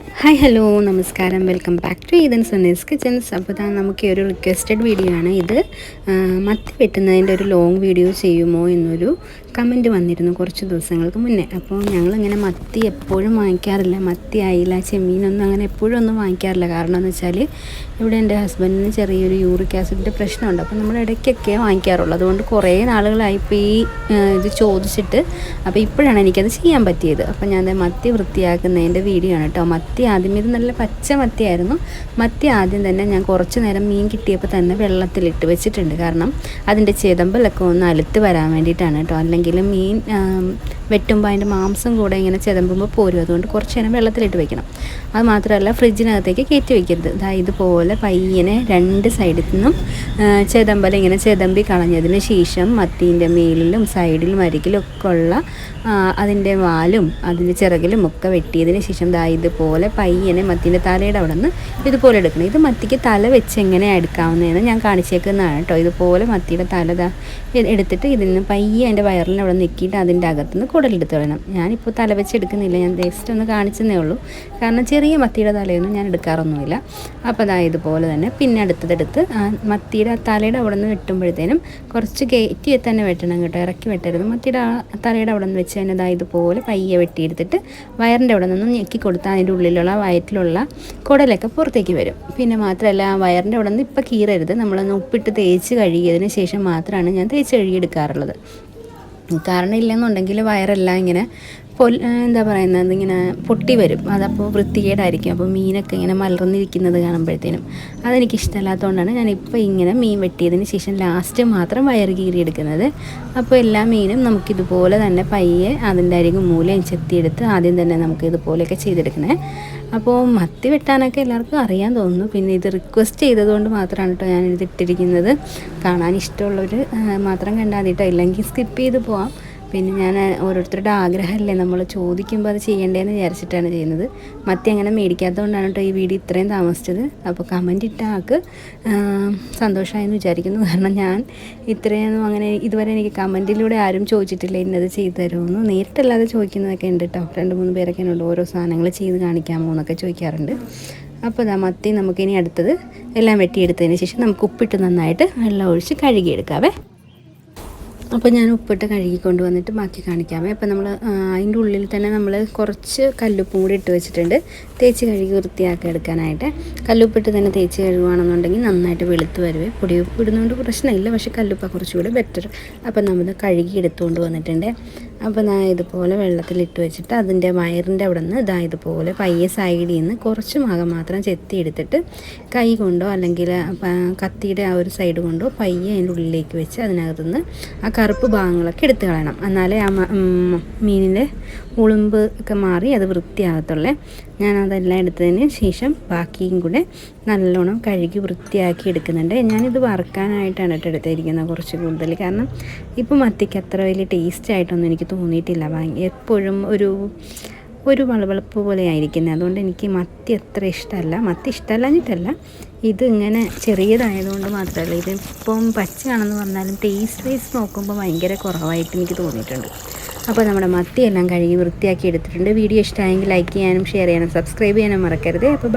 Hi hello നമസ്കാരം, welcome back to Eden Sunny's kitchens. അപ്പോൾ നമുക്ക് ഒരു റിക്വസ്റ്റഡ് വീഡിയോ ആണ് ഇത്. മത്തി വെട്ടുന്നതിൻ്റെ ഒരു ലോങ് വീഡിയോ ചെയ്യുമോ എന്നൊരു കമൻറ്റ് വന്നിരുന്നു കുറച്ച് ദിവസങ്ങൾക്ക് മുന്നേ. അപ്പോൾ ഞങ്ങളിങ്ങനെ മത്തി എപ്പോഴും വാങ്ങിക്കാറില്ല, മത്തി അയില ചെമ്മീനൊന്നും അങ്ങനെ എപ്പോഴും ഒന്നും വാങ്ങിക്കാറില്ല. കാരണം എന്ന് വെച്ചാൽ ഇവിടെ എൻ്റെ ഹസ്ബൻഡിന് ചെറിയൊരു യൂറിക് ആസിഡിൻ്റെ പ്രശ്നമുണ്ട്. അപ്പോൾ നമ്മൾ ഇടയ്ക്കൊക്കെ വാങ്ങിക്കാറുള്ളൂ. അതുകൊണ്ട് കുറേ നാളുകളായി ഇപ്പോൾ ഇത് ചോദിച്ചിട്ട്, അപ്പോൾ ഇപ്പോഴാണ് എനിക്കത് ചെയ്യാൻ പറ്റിയത്. അപ്പോൾ ഞാൻ മത്തി വൃത്തിയാക്കുന്നതിൻ്റെ വീഡിയോ ആണ് കേട്ടോ. മത്തി ആദ്യം ഇത് നല്ല പച്ച മത്തിയായിരുന്നു. മത്തി ആദ്യം തന്നെ ഞാൻ കുറച്ച് നേരം മീൻ കിട്ടിയപ്പോൾ തന്നെ വെള്ളത്തിലിട്ട് വെച്ചിട്ടുണ്ട്. കാരണം അതിൻ്റെ ചെതമ്പലൊക്കെ ഒന്ന് അലുത്ത് വരാൻ വേണ്ടിയിട്ടാണ് കേട്ടോ. അല്ലെങ്കിൽ മീൻ വെട്ടുമ്പോൾ അതിൻ്റെ മാംസം കൂടെ ഇങ്ങനെ ചെതമ്പുമ്പോൾ പോരും. അതുകൊണ്ട് കുറച്ച് നേരം വെള്ളത്തിലിട്ട് വെക്കണം. അത് മാത്രമല്ല ഫ്രിഡ്ജിനകത്തേക്ക് കയറ്റി വയ്ക്കരുത്. ഇതുപോലെ പയ്യനെ രണ്ട് സൈഡിൽ നിന്നും ചെതമ്പല ഇങ്ങനെ ചെതമ്പി കളഞ്ഞതിന് ശേഷം മത്തീൻ്റെ മേലിലും സൈഡിലും അരികിലും ഒക്കെ ഉള്ള അതിൻ്റെ വാലും അതിൻ്റെ ചിറകിലും ഒക്കെ വെട്ടിയതിന് ശേഷം ഇതുപോലെ പയ്യനെ മത്തീൻ്റെ തലയുടെ അവിടെ നിന്ന് ഇതുപോലെ എടുക്കണം. ഇത് മത്തിക്ക് തല വെച്ച് എങ്ങനെയാണ് എടുക്കാവുന്നതെന്ന് ഞാൻ കാണിച്ചേക്കുന്നതാണ് കേട്ടോ. ഇതുപോലെ മത്തിയുടെ തല എടുത്തിട്ട് ഇതിൽ നിന്ന് പയ്യെ എൻ്റെ വയറിന് അവിടെ നിൽക്കിയിട്ട് അതിൻ്റെ അകത്തുനിന്ന് കുടലെടുത്ത് കളയണം. ഞാനിപ്പോൾ തല വെച്ച് എടുക്കുന്നില്ല, ഞാൻ ജസ്റ്റ് ഒന്ന് കാണിച്ചതേ ഉള്ളൂ. കാരണം ചെറിയ മത്തിയുടെ തലയൊന്നും ഞാൻ എടുക്കാറൊന്നുമില്ല. അപ്പോൾ ഇതുപോലെ തന്നെ പിന്നെ അടുത്തതെടുത്ത് മത്തിയുടെ തലയുടെ അവിടെ നിന്ന് വെട്ടുമ്പോഴത്തേനും കുറച്ച് കയറ്റി തന്നെ വെട്ടണം കേട്ടോ, ഇറക്കി വെട്ടരുത്. മത്തിയുടെ തലയുടെ അവിടെ നിന്ന് വെച്ച് തന്നെ ഇതുപോലെ പയ്യെ വെട്ടിയെടുത്തിട്ട് വയറിൻ്റെ അവിടെ നിന്നും ഞെക്കി കൊടുത്താൽ അതിൻ്റെ ഉള്ളിലുള്ള വയറ്റിലുള്ള കുടലൊക്കെ പുറത്തേക്ക് വരും. പിന്നെ മാത്രമല്ല വയറിൻ്റെ അവിടെ നിന്ന് ഇപ്പോൾ കീറരുത്. നമ്മളൊന്ന് ഉപ്പിട്ട് തേച്ച് കഴുകിയതിന് ശേഷം മാത്രമാണ് ഞാൻ തേച്ച് കഴുകിയെടുക്കാറുള്ളത്. കാരണം ഇല്ലെന്നുണ്ടെങ്കിൽ വയറെല്ലാം ഇങ്ങനെ എന്താ പറയുന്നത്, ഇങ്ങനെ പൊട്ടി വരും. അതപ്പോൾ വൃത്തികേടായിരിക്കും. അപ്പോൾ മീനൊക്കെ ഇങ്ങനെ മലർന്നിരിക്കുന്നത് കാണുമ്പോഴത്തേനും അതെനിക്കിഷ്ടമല്ലാത്തതുകൊണ്ടാണ് ഞാനിപ്പോൾ ഇങ്ങനെ മീൻ വെട്ടിയതിന് ശേഷം ലാസ്റ്റ് മാത്രം വയറ് കീറിയെടുക്കുന്നത്. അപ്പോൾ എല്ലാ മീനും നമുക്കിതുപോലെ തന്നെ പയ്യെ അതിൻ്റെ അരികും മൂലയും ചെത്തിയെടുത്ത് ആദ്യം തന്നെ നമുക്ക് ഇതുപോലെയൊക്കെ ചെയ്തെടുക്കണേ. അപ്പോൾ മത്തി വെട്ടാനൊക്കെ എല്ലാവർക്കും അറിയാൻ തോന്നുന്നു. പിന്നെ ഇത് റിക്വസ്റ്റ് ചെയ്തതുകൊണ്ട് മാത്രമാണ് കേട്ടോ ഞാനിത് ഇട്ടിരിക്കുന്നത്. കാണാൻ ഇഷ്ടമുള്ളവർ മാത്രം കണ്ടാൽ മതി കേട്ടോ, ഇല്ലെങ്കിൽ സ്കിപ്പ് ചെയ്ത് പോവാം. പിന്നെ ഞാൻ ഓരോരുത്തരുടെ ആഗ്രഹമല്ലേ, നമ്മൾ ചോദിക്കുമ്പോൾ അത് ചെയ്യേണ്ടതെന്ന് വിചാരിച്ചിട്ടാണ് ചെയ്യുന്നത്. മത്തി അങ്ങനെ മേടിക്കാത്തതുകൊണ്ടാണ് കേട്ടോ ഈ വീഡിയോ ഇത്രയും താമസിച്ചത്. അപ്പോൾ കമൻറ്റ് ഇട്ട ആൾക്ക് സന്തോഷമായെന്ന് വിചാരിക്കുന്നു. കാരണം ഞാൻ ഇത്രയൊന്നും അങ്ങനെ ഇതുവരെ എനിക്ക് കമൻറ്റിലൂടെ ആരും ചോദിച്ചിട്ടില്ല ഇന്നത് ചെയ്തു തരുമെന്ന്. നേരിട്ടല്ലാതെ ചോദിക്കുന്നതൊക്കെ ഉണ്ട് കേട്ടോ. 2-3 പേരൊക്കെ എന്നോട് ഓരോ സാധനങ്ങൾ ചെയ്ത് കാണിക്കാമോ എന്നൊക്കെ ചോദിക്കാറുണ്ട്. അപ്പോൾ മത്തി നമുക്കിനി അടുത്തത് എല്ലാം വെട്ടിയെടുത്തതിന് ശേഷം നമുക്ക് ഉപ്പിട്ട് നന്നായിട്ട് വെള്ളം ഒഴിച്ച് കഴുകിയെടുക്കാവേ. അപ്പോൾ ഞാൻ ഉപ്പിട്ട് കഴുകി കൊണ്ടുവന്നിട്ട് ബാക്കി കാണിക്കാമേ. അപ്പോൾ നമ്മൾ അതിൻ്റെ ഉള്ളിൽ തന്നെ നമ്മൾ കുറച്ച് കല്ലുപ്പും കൂടി ഇട്ട് വെച്ചിട്ടുണ്ട് തേച്ച് കഴുകി വൃത്തിയാക്കി എടുക്കാനായിട്ട്. കല്ലുപ്പിട്ട് തന്നെ തേച്ച് കഴുകുകയാണെന്നുണ്ടെങ്കിൽ നന്നായിട്ട് വെളുത്ത് വരുവേ. പൊടി ഉപ്പ് ഇടുന്നതുകൊണ്ട് പ്രശ്നമില്ല, പക്ഷേ കല്ലുപ്പ കുറച്ചുകൂടെ ബെറ്റർ. അപ്പോൾ നമ്മൾ കഴുകി എടുത്തുകൊണ്ട് വന്നിട്ടുണ്ട്. അപ്പോൾ ഇതുപോലെ വെള്ളത്തിലിട്ട് വെച്ചിട്ട് അതിൻ്റെ വയറിൻ്റെ അവിടെ നിന്ന് ഇതുപോലെ പയ്യെ സൈഡിൽ നിന്ന് കുറച്ച് ഭാഗം മാത്രം ചെത്തി എടുത്തിട്ട് കൈ കൊണ്ടോ അല്ലെങ്കിൽ കത്തിയുടെ ആ ഒരു സൈഡ് കൊണ്ടോ പയ്യെ അതിൻ്റെ ഉള്ളിലേക്ക് വെച്ച് അതിനകത്തുനിന്ന് ആ കറുപ്പ് ഭാഗങ്ങളൊക്കെ എടുത്ത് കളയണം. എന്നാലേ ആ മീനിൻ്റെ ഉളുമ്പ് ഒക്കെ മാറി അത് വൃത്തിയാകത്തുള്ളേ. ഞാനതെല്ലാം എടുത്തതിന് ശേഷം ബാക്കിയും കൂടെ നല്ലോണം കഴുകി വൃത്തിയാക്കി എടുക്കുന്നുണ്ട്. ഞാനിത് വറുക്കാനായിട്ടാണ് കേട്ടോ എടുത്തിരിക്കുന്നത് കുറച്ച് കൂടുതൽ. കാരണം ഇപ്പോൾ മത്തിക്ക് അത്ര വലിയ ടേസ്റ്റായിട്ടൊന്നും എനിക്ക് തോന്നിയിട്ടില്ല. എപ്പോഴും ഒരു വളവളപ്പ് പോലെ ആയിരിക്കുന്നത്. അതുകൊണ്ട് എനിക്ക് മത്തി അത്ര ഇഷ്ടമല്ല. മത്തി ഇഷ്ടമല്ലാഞ്ഞിട്ടല്ല, ഇത് ഇങ്ങനെ ചെറിയതായതുകൊണ്ട് മാത്രമല്ല, ഇതിപ്പം പച്ചയാണെന്ന് പറഞ്ഞാലും ടേസ്റ്റ് വൈസ് നോക്കുമ്പോൾ ഭയങ്കര കുറവായിട്ട് എനിക്ക് തോന്നിയിട്ടുണ്ട്. അപ്പോൾ നമ്മുടെ മത്തിയെല്ലാം കഴുകി വൃത്തിയാക്കി എടുത്തിട്ടുണ്ട്. വീഡിയോ ഇഷ്ടമായെങ്കിൽ ലൈക്ക് ചെയ്യാനും ഷെയർ ചെയ്യാനും സബ്സ്ക്രൈബ് ചെയ്യാനും മറക്കരുത്. അപ്പോൾ